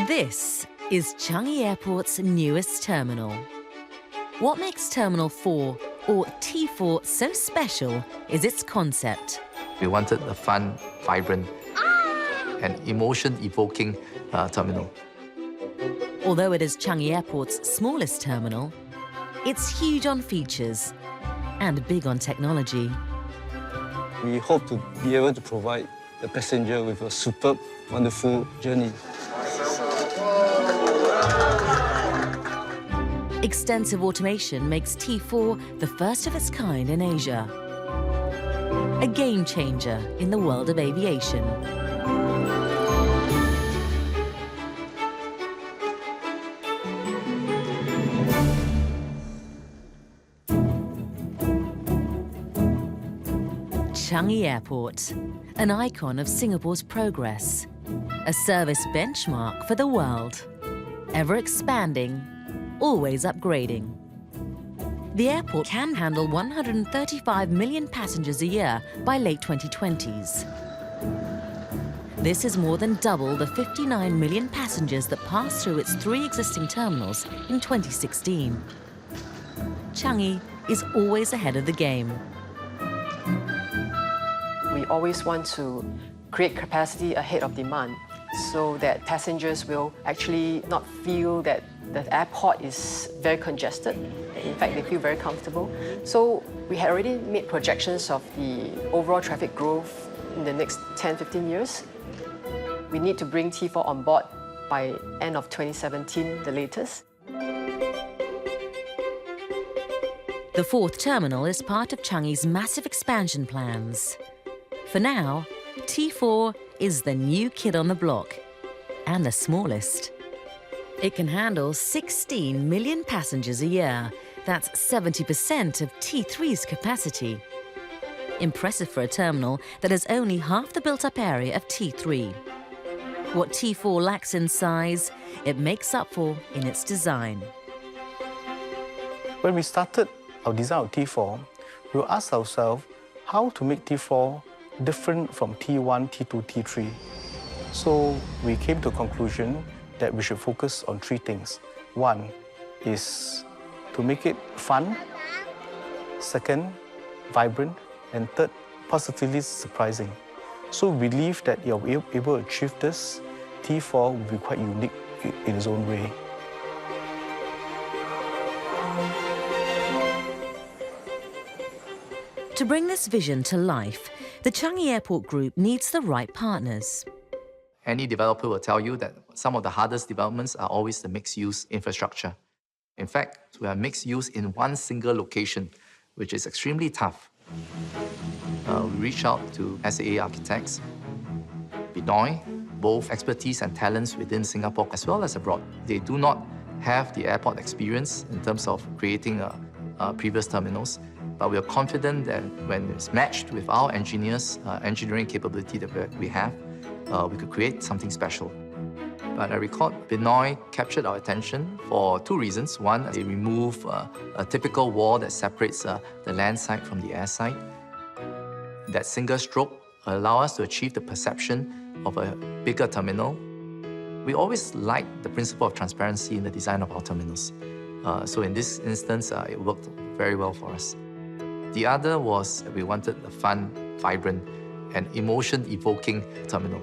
This is Changi Airport's newest terminal. What makes Terminal 4, or T4, so special is its concept. We wanted a fun, vibrant, and emotion-evoking terminal. Although it is Changi Airport's smallest terminal, it's huge on features and big on technology. We hope to be able to provide the passenger with a superb, wonderful journey. Extensive automation makes T4 the first of its kind in Asia. A game changer in the world of aviation. Changi Airport, an icon of Singapore's progress, a service benchmark for the world, ever expanding, always upgrading. The airport can handle 135 million passengers a year by late 2020s. This is more than double the 59 million passengers that passed through its 3 existing terminals in 2016. Changi is always ahead of the game. We always want to create capacity ahead of demand so that passengers will actually not feel that the airport is very congested. In fact, they feel very comfortable. So we had already made projections of the overall traffic growth in the next 10-15 years. We need to bring T4 on board by end of 2017, the latest. The 4th terminal is part of Changi's massive expansion plans. For now, T4 is the new kid on the block, and the smallest. It can handle 16 million passengers a year. That's 70% of T3's capacity. Impressive for a terminal that has only half the built-up area of T3. What T4 lacks in size, it makes up for in its design. When we started our design of T4, we asked ourselves how to make T4 different from T1, T2, T3. So we came to a conclusion that we should focus on 3 things. 1 is to make it fun. 2nd, vibrant. And 3rd, positively surprising. So we believe that if you're able to achieve this, T4 will be quite unique in its own way. To bring this vision to life, the Changi Airport Group needs the right partners. Any developer will tell you that some of the hardest developments are always the mixed-use infrastructure. In fact, we have mixed use in one single location, which is extremely tough. We reached out to SAA architects, Benoit, both expertise and talents within Singapore as well as abroad. They do not have the airport experience in terms of creating previous terminals, but we are confident that when it's matched with our engineers, engineering capability that we have, we could create something special. But I recall Benoit captured our attention for 2 reasons. One, they remove a typical wall that separates the land side from the air side. That single stroke allows us to achieve the perception of a bigger terminal. We always like the principle of transparency in the design of our terminals. So in this instance, it worked very well for us. The other was we wanted a fun, vibrant, and emotion-evoking terminal.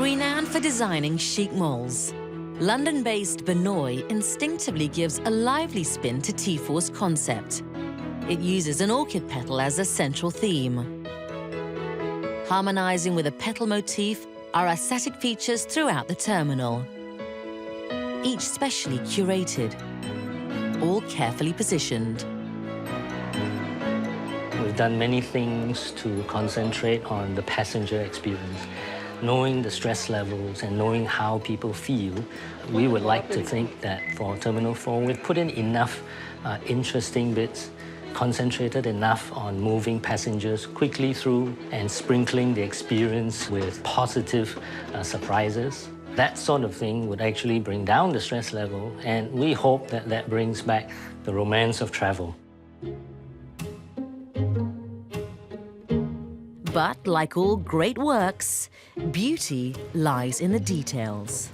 Renowned for designing chic malls, London-based Benoit instinctively gives a lively spin to T4's concept. It uses an orchid petal as a central theme. Harmonizing with a petal motif are aesthetic features throughout the terminal. Each specially curated, all carefully positioned. We've done many things to concentrate on the passenger experience. Knowing the stress levels and knowing how people feel, we would like to think that for Terminal 4, we've put in enough interesting bits, concentrated enough on moving passengers quickly through and sprinkling the experience with positive surprises. That sort of thing would actually bring down the stress level, and we hope that that brings back the romance of travel. But like all great works, beauty lies in the details.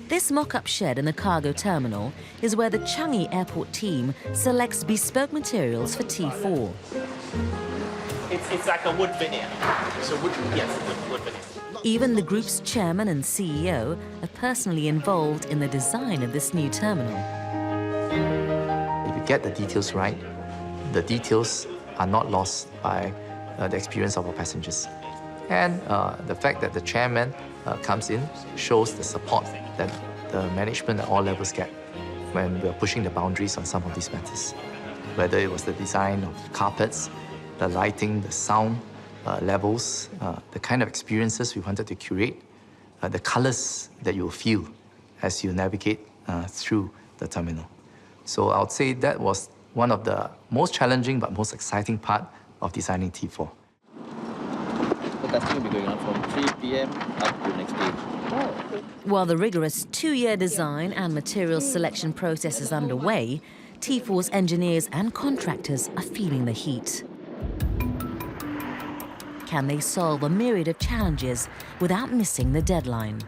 This mock-up shed in the cargo terminal is where the Changi Airport team selects bespoke materials for T4. It's like a wood veneer. So wood veneer. Even the group's chairman and CEO are personally involved in the design of this new terminal. If you get the details right, the details are not lost by the experience of our passengers. And the fact that the chairman comes in shows the support that the management at all levels get when we're pushing the boundaries on some of these matters. Whether it was the design of carpets, the lighting, the sound levels, the kind of experiences we wanted to curate, the colors that you'll feel as you navigate through the terminal. So I would say that was one of the most challenging but most exciting part of designing T4. The testing will be going on from 3 p.m. up to next day. While the rigorous 2-year design and materials selection process is underway, T4's engineers and contractors are feeling the heat. Can they solve a myriad of challenges without missing the deadline?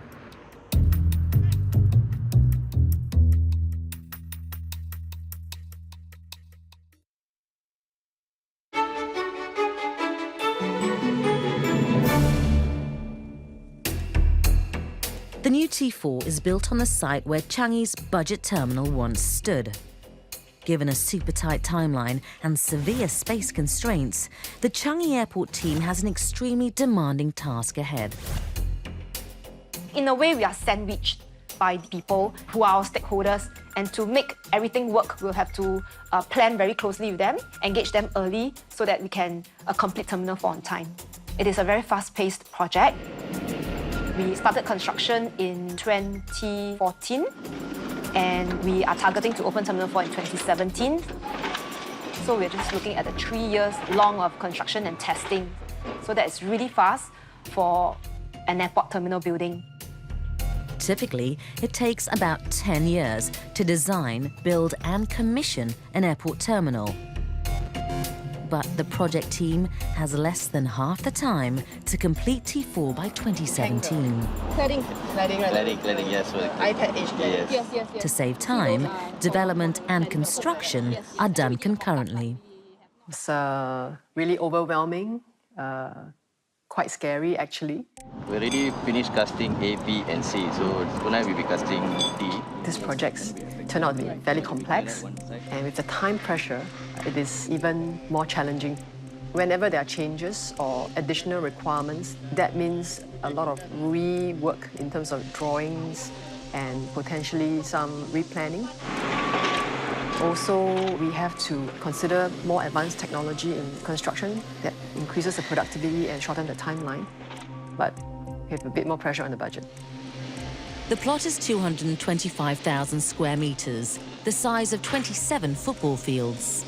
The new T4 is built on the site where Changi's budget terminal once stood. Given a super tight timeline and severe space constraints, the Changi Airport team has an extremely demanding task ahead. In a way, we are sandwiched by the people who are our stakeholders, and to make everything work, we'll have to plan very closely with them, engage them early so that we can complete Terminal 4 on time. It is a very fast-paced project. We started construction in 2014, and we are targeting to open Terminal 4 in 2017. So we're just looking at the 3 years long of construction and testing. So that's really fast for an airport terminal building. Typically, it takes about 10 years to design, build and commission an airport terminal. But the project team has less than half the time to complete T4 by 2017. Cladding, yes. iPad HD. Yes. To save time, development and construction are done concurrently. It's really overwhelming, quite scary actually. We already finished casting A, B, and C, so tonight we'll be casting D. These projects turn out to be fairly complex, and with the time pressure, it is even more challenging. Whenever there are changes or additional requirements, that means a lot of rework in terms of drawings and potentially some replanning. Also, we have to consider more advanced technology in construction that increases the productivity and shortens the timeline. But we have a bit more pressure on the budget. The plot is 225,000 square meters, the size of 27 football fields.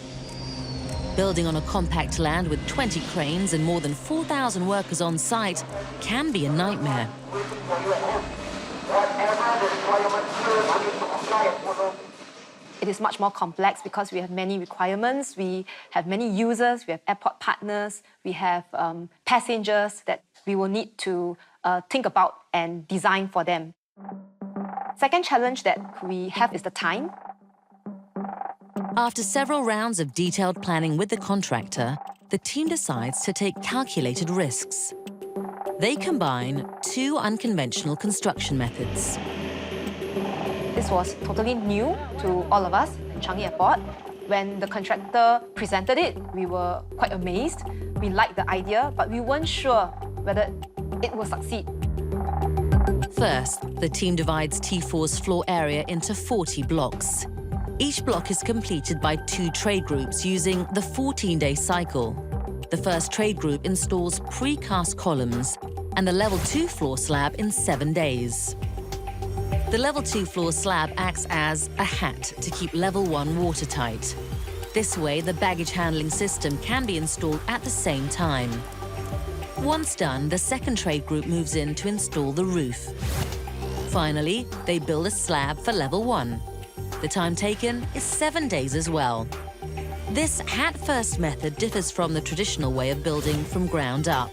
Building on a compact land with 20 cranes and more than 4,000 workers on site can be a nightmare. It is much more complex because we have many requirements, we have many users, we have airport partners, we have passengers that we will need to think about and design for them. Second challenge that we have is the time. After several rounds of detailed planning with the contractor, the team decides to take calculated risks. They combine two unconventional construction methods. This was totally new to all of us in Changi Airport. When the contractor presented it, we were quite amazed. We liked the idea, but we weren't sure whether it will succeed. First, the team divides T4's floor area into 40 blocks. Each block is completed by 2 trade groups using the 14-day cycle. The first trade group installs precast columns and the level 2 floor slab in 7 days. The level 2 floor slab acts as a hat to keep level 1 watertight. This way, the baggage handling system can be installed at the same time. Once done, the second trade group moves in to install the roof. Finally, they build a slab for level 1. The time taken is 7 days as well. This hat-first method differs from the traditional way of building from ground up.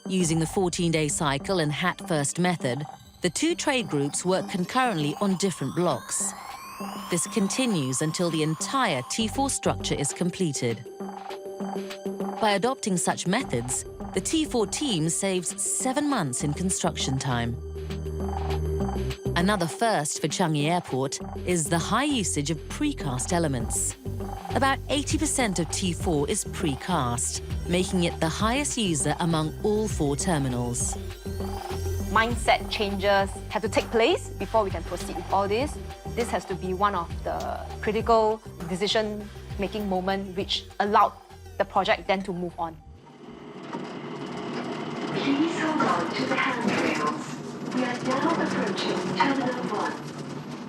Using the 14-day cycle and hat-first method, the two trade groups work concurrently on different blocks. This continues until the entire T4 structure is completed. By adopting such methods, the T4 team saves 7 months in construction time. Another first for Changi Airport is the high usage of precast elements. About 80% of T4 is precast, making it the highest user among all 4 terminals. Mindset changes have to take place before we can proceed with all this. This has to be one of the critical decision-making moments which allowed the project then to move on. Please hold on to the handrails. We are now approaching Terminal 1.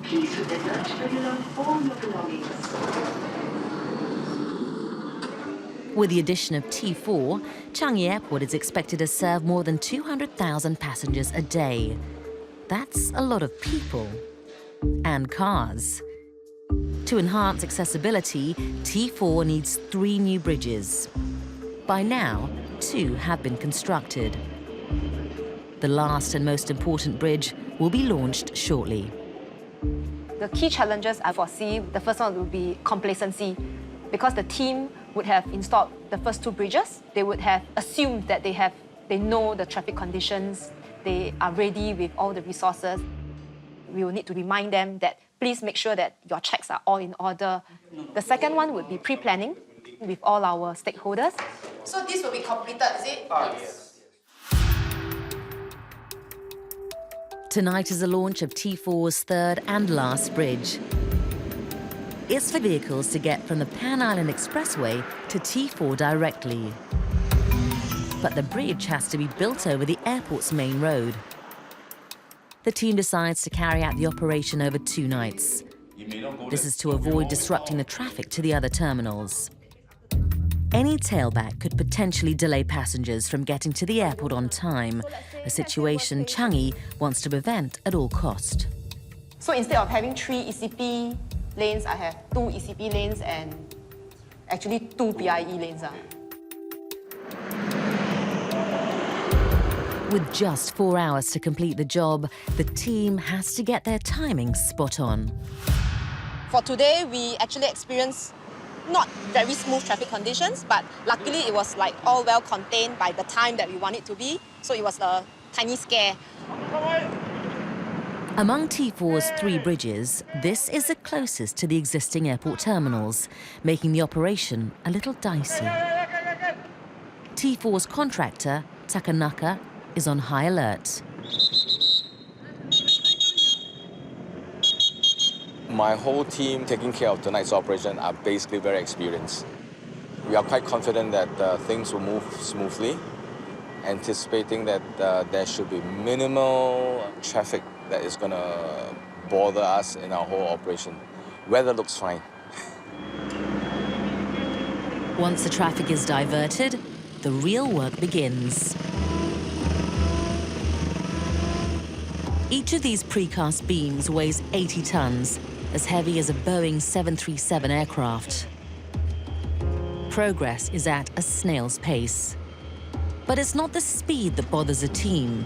Please remember to bring along all your belongings. With the addition of T4, Changi Airport is expected to serve more than 200,000 passengers a day. That's a lot of people and cars. To enhance accessibility, T4 needs 3 new bridges. By now, 2 have been constructed. The last and most important bridge will be launched shortly. The key challenges I foresee, the first one will be complacency. Because the team would have installed the first 2 bridges, they would have assumed that they know the traffic conditions, they are ready with all the resources. We will need to remind them that please make sure that your checks are all in order. The second one would be pre-planning with all our stakeholders. So this will be completed, is it? Yes. Tonight is the launch of T4's third and last bridge. It's for vehicles to get from the Pan Island Expressway to T4 directly. But the bridge has to be built over the airport's main road. The team decides to carry out the operation over 2 nights. This is to avoid disrupting the traffic to the other terminals. Any tailback could potentially delay passengers from getting to the airport on time, a situation Changi wants to prevent at all cost. So instead of having 3 ECP lanes, I have 2 ECP lanes and actually 2 PIE lanes. With just 4 hours to complete the job, the team has to get their timing spot on. For today, we actually experienced not very smooth traffic conditions, but luckily it was like all well contained by the time that we want it to be. So it was a tiny scare. Among T4's 3 bridges, this is the closest to the existing airport terminals, making the operation a little dicey. T4's contractor, Takanaka, is on high alert. My whole team taking care of tonight's operation are basically very experienced. We are quite confident that things will move smoothly, anticipating that there should be minimal traffic that is going to bother us in our whole operation. Weather looks fine. Once the traffic is diverted, the real work begins. Each of these precast beams weighs 80 tons, as heavy as a Boeing 737 aircraft. Progress is at a snail's pace. But it's not the speed that bothers a team.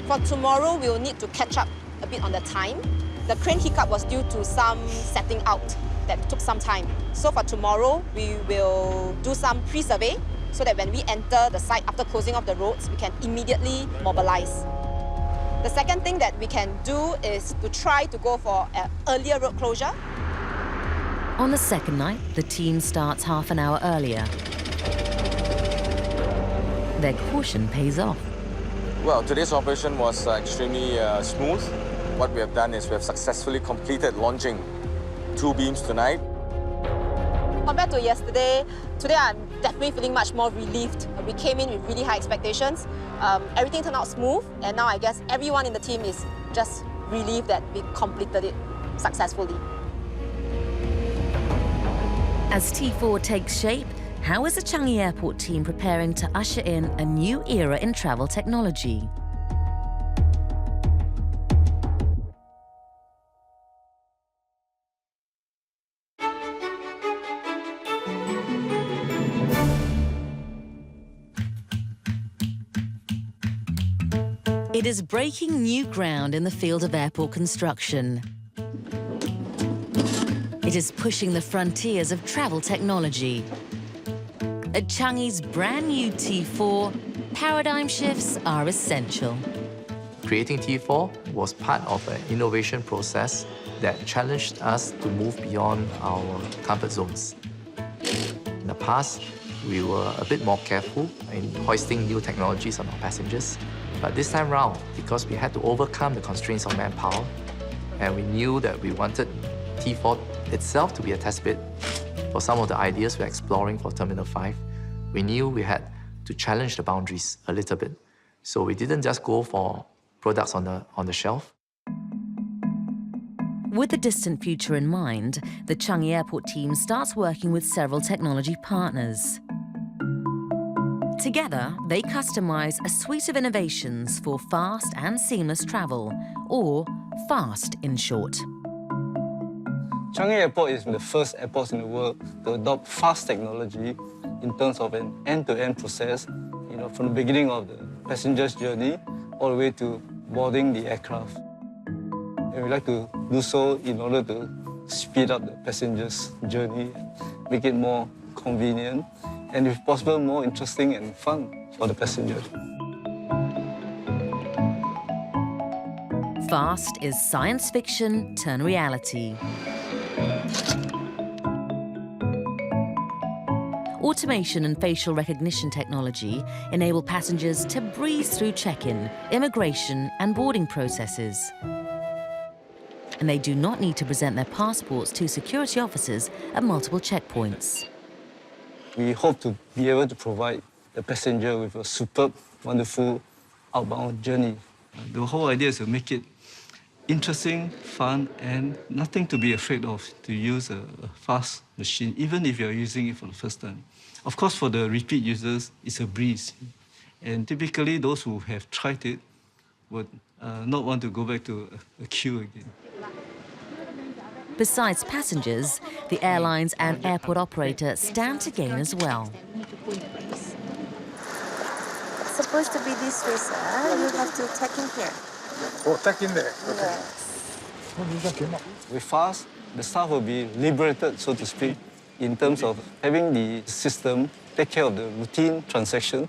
For tomorrow, we will need to catch up a bit on the time. The crane hiccup was due to some setting out that took some time. So for tomorrow, we will do some pre-survey so that when we enter the site after closing off the roads, we can immediately mobilize. The second thing that we can do is to try to go for an earlier road closure. On the second night, the team starts half an hour earlier. Their caution pays off. Well, today's operation was extremely smooth. What we have done is we have successfully completed launching 2 beams tonight. Compared to yesterday, today I'm definitely feeling much more relieved. We came in with really high expectations. Everything turned out smooth, and now I guess everyone in the team is just relieved that we completed it successfully. As T4 takes shape, how is the Changi Airport team preparing to usher in a new era in travel technology? It is breaking new ground in the field of airport construction. It is pushing the frontiers of travel technology. At Changi's brand new T4, paradigm shifts are essential. Creating T4 was part of an innovation process that challenged us to move beyond our comfort zones. In the past, we were a bit more careful in hoisting new technologies on our passengers. But this time round, because we had to overcome the constraints of manpower, and we knew that we wanted T4 itself to be a test bed for some of the ideas we're exploring for Terminal 5, we knew we had to challenge the boundaries a little bit. So we didn't just go for products on the shelf. With the distant future in mind, the Changi Airport team starts working with several technology partners. Together, they customize a suite of innovations for fast and seamless travel, or FAST in short. Changi Airport is the first airport in the world to adopt fast technology in terms of an end-to-end process, from the beginning of the passenger's journey all the way to boarding the aircraft. And we like to do so in order to speed up the passenger's journey, make it more convenient, and if possible, more interesting and fun for the passenger. FAST is science fiction turned reality. Automation and facial recognition technology enable passengers to breeze through check-in, immigration and boarding processes. And they do not need to present their passports to security officers at multiple checkpoints. We hope to be able to provide the passenger with a superb, wonderful outbound journey. The whole idea is to make it interesting, fun, and nothing to be afraid of to use a fast machine, even if you're using it for the first time. Of course, for the repeat users, it's a breeze. And typically, those who have tried it would not want to go back to a queue again. Besides passengers, the airlines and airport operator stand to gain as well. It's supposed to be this way, sir. You have to tuck in here. Oh, tuck in there? Yes. With FAST, the staff will be liberated, so to speak, in terms of having the system take care of the routine transaction,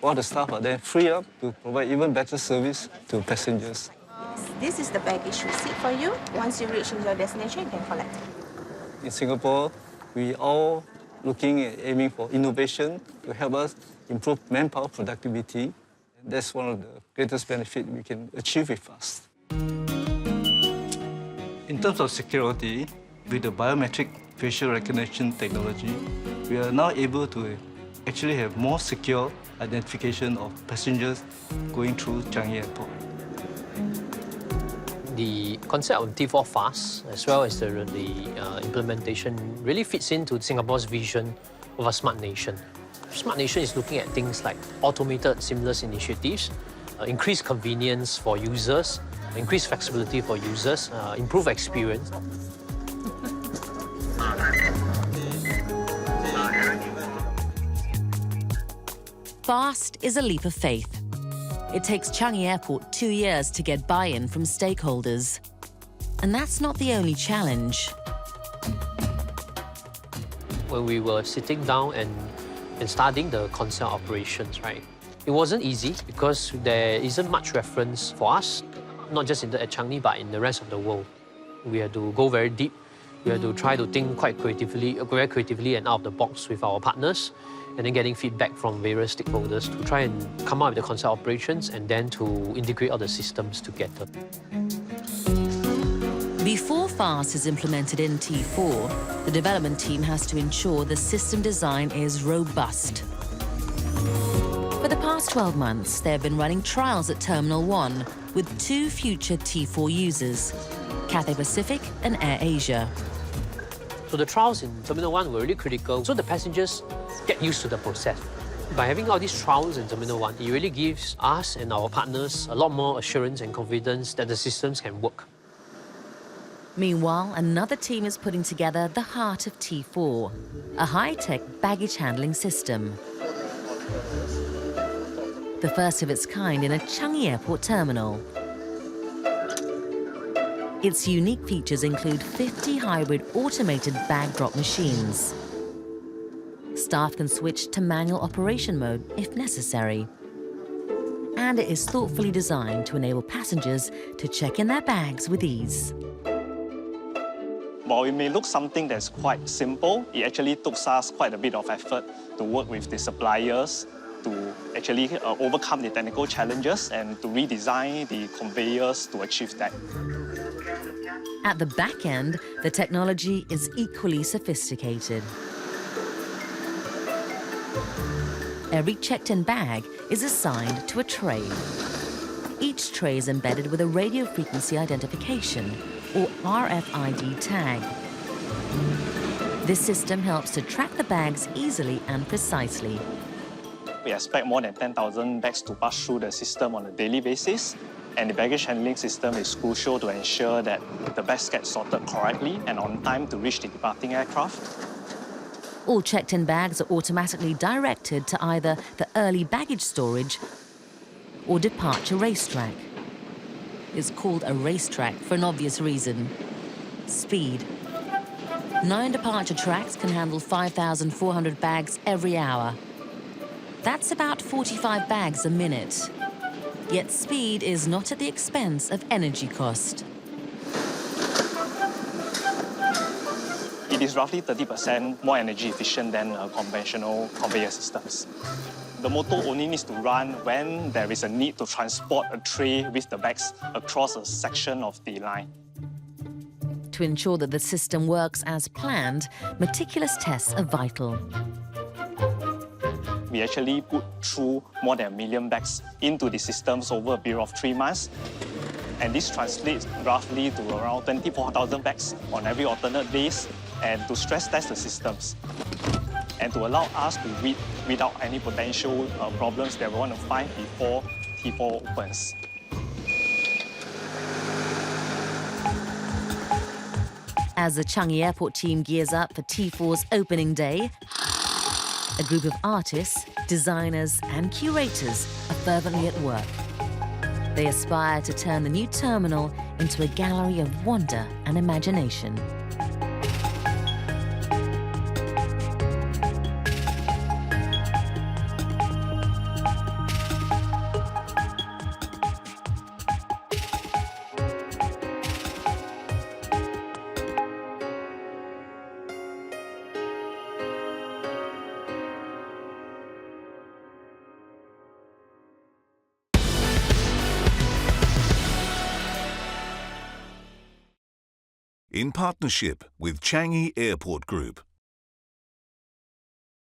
while the staff are then free up to provide even better service to passengers. This is the baggage receipt for you. Once you reach your destination, you can collect it. In Singapore, we are looking at aiming for innovation to help us improve manpower productivity. That's one of the greatest benefits we can achieve with FAST. In terms of security, with the biometric facial recognition technology, we are now able to actually have more secure identification of passengers going through Changi Airport. The concept of T4 Fast, as well as the implementation, really fits into Singapore's vision of a smart nation. Smart nation is looking at things like automated seamless initiatives, increased convenience for users, increased flexibility for users, improved experience. FAST is a leap of faith. It takes Changi Airport 2 years to get buy-in from stakeholders. And that's not the only challenge. When we were sitting down and studying the concept operations, right, it wasn't easy because there isn't much reference for us, not just at Changi, but in the rest of the world. We had to go very deep. We had to try to think very creatively and out of the box with our partners, and then getting feedback from various stakeholders to try and come up with the concept operations and then to integrate all the systems together. Before FAST is implemented in T4, the development team has to ensure the system design is robust. For the past 12 months, they have been running trials at Terminal 1 with 2 future T4 users, Cathay Pacific and Air Asia. So the trials in Terminal 1 were really critical, so the passengers get used to the process. By having all these trials in Terminal 1, it really gives us and our partners a lot more assurance and confidence that the systems can work. Meanwhile, another team is putting together the heart of T4, a high-tech baggage handling system. the first of its kind in a Changi Airport terminal. Its unique features include 50 hybrid automated bag drop machines. Staff can switch to manual operation mode if necessary. And it is thoughtfully designed to enable passengers to check in their bags with ease. While it may look something that's quite simple, it actually took us quite a bit of effort to work with the suppliers to actually overcome the technical challenges and to redesign the conveyors to achieve that. At the back end, the technology is equally sophisticated. Every checked-in bag is assigned to a tray. Each tray is embedded with a radio frequency identification, or RFID tag. This system helps to track the bags easily and precisely. We expect more than 10,000 bags to pass through the system on a daily basis, and the baggage handling system is crucial to ensure that the bags get sorted correctly and on time to reach the departing aircraft. All checked-in bags are automatically directed to either the early baggage storage or departure racetrack. It's called a racetrack for an obvious reason: speed. 9 departure tracks can handle 5,400 bags every hour. That's about 45 bags a minute. Yet speed is not at the expense of energy cost. It is roughly 30% more energy efficient than conventional conveyor systems. The motor only needs to run when there is a need to transport a tray with the bags across a section of the line. To ensure that the system works as planned, meticulous tests are vital. We actually put through more than 1 million bags into the systems over a period of 3 months. And this translates roughly to around 24,000 bags on every alternate days, and to stress test the systems and to allow us to weed out any potential problems that we want to find before T4 opens. As the Changi Airport team gears up for T4's opening day, a group of artists, designers and curators are fervently at work. They aspire to turn the new terminal into a gallery of wonder and imagination. In partnership with Changi Airport Group.